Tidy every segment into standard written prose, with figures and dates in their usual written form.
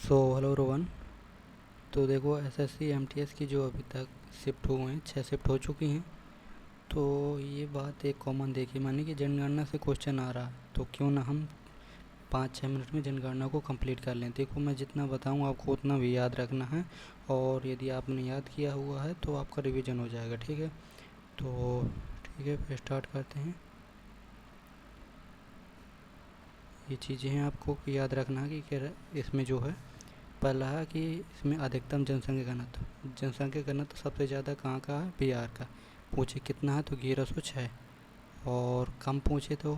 Hello Rowan. तो देखो SSC MTS की जो अभी तक शिफ्ट हुए हैं 6 शिफ्ट हो चुकी हैं। तो ये बात एक कॉमन देखी मैंने कि जनगणना से क्वेश्चन आ रहा तो क्यों ना हम 5-6 मिनट में जनगणना को कंप्लीट कर लें। देखो मैं जितना बताऊँ आपको उतना भी याद रखना है, और यदि आपने याद किया हुआ है तो आपका रिवीजन हो जाएगा। ठीक है, तो ठीक है फिर स्टार्ट करते हैं। ये चीज़ें हैं आपको याद रखना है कि इसमें जो है पहला है कि इसमें अधिकतम जनसंख्या घनत्व। जनसंख्या घनत्व सबसे ज़्यादा कहाँ का है? बिहार का। पूछे कितना है तो 1106। और कम पूछे तो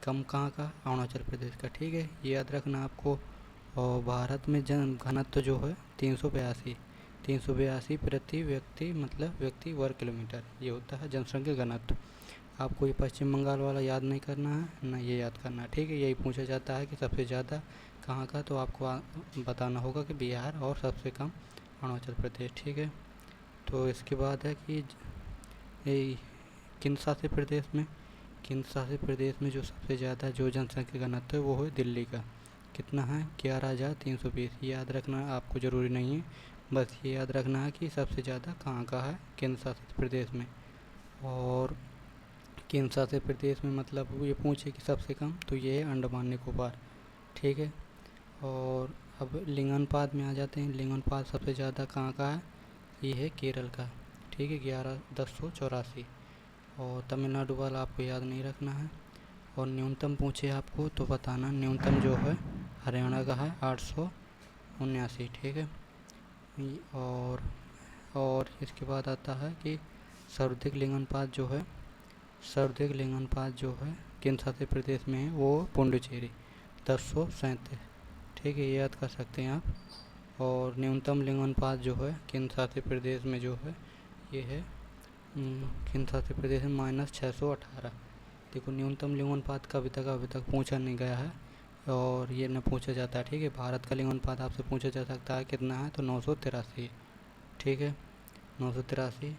कम कहाँ का? अरुणाचल प्रदेश का। ठीक है, ये याद रखना आपको। और भारत में जन घनत्व जो है 382। 382 प्रति व्यक्ति, मतलब व्यक्ति वर्ग किलोमीटर, ये होता है जनसंख्या घनत्व। आपको ये पश्चिम बंगाल वाला याद नहीं करना है ना, ये याद करना है। ठीक है, यही पूछा जाता है कि सबसे ज़्यादा कहाँ का, तो आपको बताना होगा कि बिहार, और सबसे कम अरुणाचल प्रदेश। ठीक है, तो इसके बाद है कि ये किन शासित प्रदेश में, किन शासित प्रदेश में जो सबसे ज़्यादा जो जनसंख्या घनत्व है वो है दिल्ली का। कितना है? 11,320। ये याद रखना आपको ज़रूरी नहीं है, बस ये याद रखना है कि सबसे ज़्यादा कहाँ का है, केंद्र शासित प्रदेश में। और केंद्र शासित प्रदेश में मतलब ये पूछे कि सबसे कम, तो ये है अंडमान निकोबार। ठीक है, और अब लिंगानुपात में आ जाते हैं। लिंगानुपात सबसे ज़्यादा कहाँ का है? ये है केरल का। ठीक है, 11,1084। और तमिलनाडु वाला आपको याद नहीं रखना है। और न्यूनतम पूछे आपको तो बताना, न्यूनतम जो है हरियाणा का है 879। ठीक है, और इसके बाद आता है कि सर्वाधिक लिंगानुपात जो है, सर्वाधिक लिंगानुपात जो है केंद्र शासित प्रदेश में है वो पुडुचेरी, 1037। ठीक है, ये याद कर सकते हैं आप। और न्यूनतम लिंगानुपात जो है केंद्र शासित प्रदेश में जो है ये है केंद्र शासित प्रदेश में -618। देखो न्यूनतम लिंगानुपात का अभी तक पूछा नहीं गया है, और ये न पूछा जाता है। ठीक है, भारत का लिंगानुपात आपसे पूछा जा सकता है कितना है, तो 983। ठीक है, 983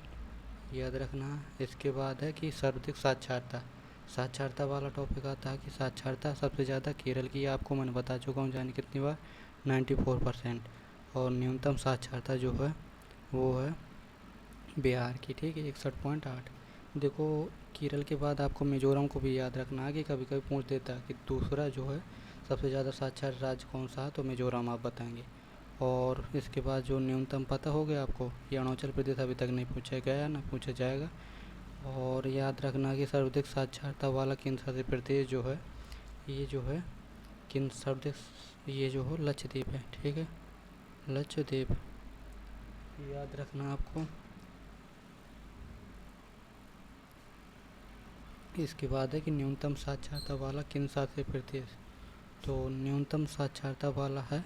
याद रखना है। इसके बाद है कि सर्वाधिक साक्षरता। साक्षरता वाला टॉपिक आता है कि साक्षरता सबसे ज़्यादा केरल की, आपको मैंने बता चुका हूँ जाने कितनी बार, 94%। और न्यूनतम साक्षरता जो है वो है बिहार की। ठीक है, 61.8। देखो केरल के बाद आपको मिजोरम को भी याद रखना है कि कभी कभी पूछ देता है कि दूसरा जो है सबसे ज़्यादा साक्षर राज्य कौन सा है, तो मिजोरम आप बताएंगे। और इसके बाद जो न्यूनतम पता हो गया आपको, ये अरुणाचल प्रदेश अभी तक नहीं पूछा गया ना पूछा जाएगा। और याद रखना कि सर्वाधिक साक्षरता वाला केंद्र शासित प्रदेश जो है, ये जो है केंद्र सर्वाधिक, ये जो हो लक्षद्वीप है। ठीक है, लक्षद्वीप याद रखना आपको। इसके बाद है कि न्यूनतम साक्षरता वाला केंद्र शासित प्रदेश, तो न्यूनतम साक्षरता वाला है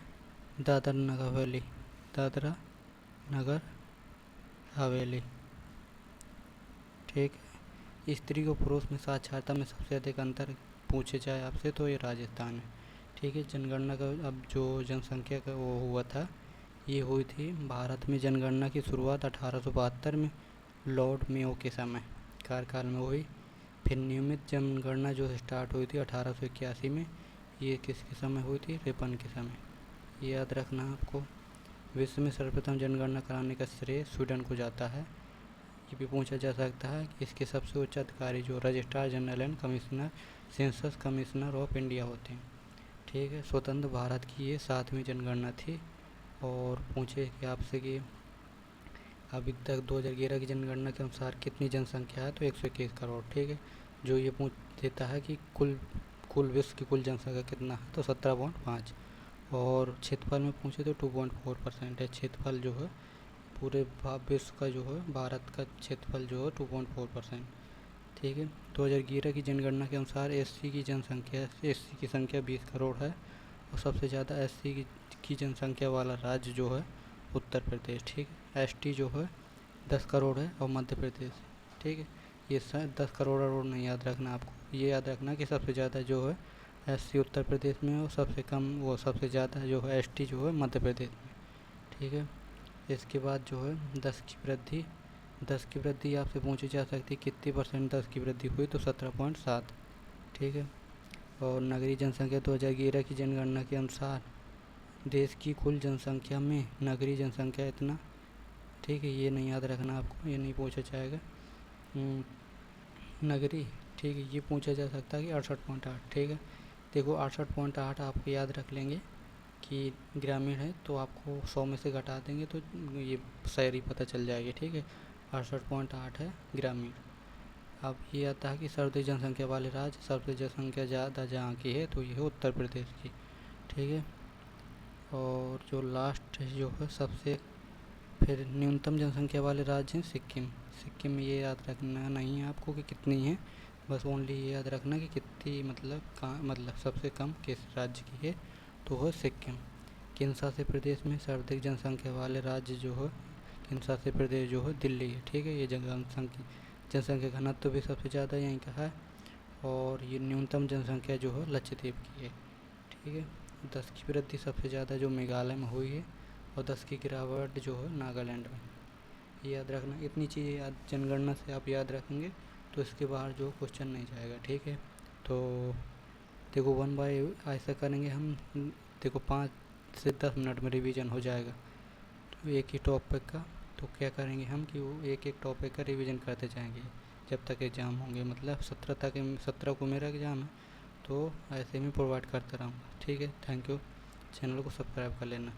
दादरा नगर हवेली, दादरा नगर हवेली। ठीक है, स्त्री और पुरुष में साक्षरता में सबसे अधिक अंतर पूछे जाए आपसे तो ये राजस्थान है। ठीक है, जनगणना का अब जो जनसंख्या का वो हुआ था, ये हुई थी भारत में जनगणना की शुरुआत 1872 में लॉर्ड मेयो के समय कार्यकाल में हुई। फिर नियमित जनगणना जो स्टार्ट हुई थी 1881 में, ये किसके समय हुई थी? रिपन के समय। ये याद रखना आपको। विश्व में सर्वप्रथम जनगणना कराने का श्रेय स्वीडन को जाता है। ये भी पूछा जा सकता है कि इसके सबसे उच्च अधिकारी जो registrar general and commissioner, census commissioner of India होते हैं। ठीक है, स्वतंत्र भारत की ये 7वीं जनगणना थी। और पूछे कि आपसे कि अभी तक 2011 की जनगणना के अनुसार कितनी जनसंख्या है, तो 121 करोड़। ठीक है, जो ये पूछ देता है कि कुल विश्व की कुल जनसंख्या कितना है, तो 17.5। और क्षेत्रफल में पूछे तो 2.4% है क्षेत्रफल जो है पूरे विश्व का, जो है भारत का क्षेत्रफल जो है 2.4%। ठीक है, 2011 की जनगणना के अनुसार एससी की संख्या 20 करोड़ है। और सबसे ज़्यादा एससी की जनसंख्या वाला राज्य जो है उत्तर प्रदेश। ठीक है, एसटी जो है 10 करोड़ है, और मध्य प्रदेश। ठीक है, ये 10 करोड़ नहीं याद रखना आपको, ये याद रखना कि सबसे ज़्यादा जो है एससी उत्तर प्रदेश में, और सबसे कम वो सबसे ज़्यादा जो है एसटी जो है मध्य प्रदेश में। ठीक है, इसके बाद जो है 10 की वृद्धि आपसे पूछी जा सकती है कितनी % 10 की वृद्धि हुई, तो 17.7। ठीक है, और नगरीय जनसंख्या 2011 की जनगणना के अनुसार देश की कुल जनसंख्या में नगरीय जनसंख्या इतना, ठीक है, ये नहीं याद रखना आपको, ये नहीं पूछा जाएगा। नगरी, ठीक है, ये पूछा जा सकता है कि 68.8, ठीक है। देखो 68.8 आप याद रख लेंगे कि ग्रामीण है, तो आपको 100 में से घटा देंगे तो ये शहरी पता चल जाएगी, ठीक है। 68.8 है ग्रामीण। अब ये आता है कि सर्वाधिक जनसंख्या वाले राज्य, सबसे जनसंख्या ज़्यादा जहाँ की है तो ये है उत्तर प्रदेश की, ठीक है। और जो लास्ट जो है सबसे फिर न्यूनतम जनसंख्या वाले राज्य हैं सिक्किम। सिक्किम में ये याद रखना नहीं है आपको कि कितनी है, बस ओनली ये याद रखना कि कितनी, मतलब कहाँ, मतलब सबसे कम किस राज्य की है, तो है सिक्किम। किन्सासे प्रदेश में सर्वाधिक जनसंख्या वाले राज्य जो है, किन्सासे प्रदेश जो है दिल्ली है, ठीक है। ये जनसंख्या घनत्व भी सबसे ज़्यादा यहीं का है, और ये न्यूनतम जनसंख्या जो है लक्षद्वीप की है, ठीक है। 10 की वृद्धि सबसे ज़्यादा जो मेघालय में हुई है, और 10 की गिरावट जो है नागालैंड में। ये याद रखना, इतनी चीज़ें याद जनगणना से आप याद रखेंगे तो इसके बाहर जो क्वेश्चन नहीं जाएगा, ठीक है। तो देखो 1 बाय ऐसा करेंगे हम, देखो 5 से 10 मिनट में रिवीजन हो जाएगा, तो एक ही टॉपिक का। तो क्या करेंगे हम कि वो एक एक टॉपिक का रिवीजन करते जाएंगे जब तक एग्ज़ाम होंगे, मतलब 17 को मेरा एग्ज़ाम है, तो ऐसे में प्रोवाइड करता रहूँगा, ठीक है। Thank you. चैनल को सब्सक्राइब कर लेना।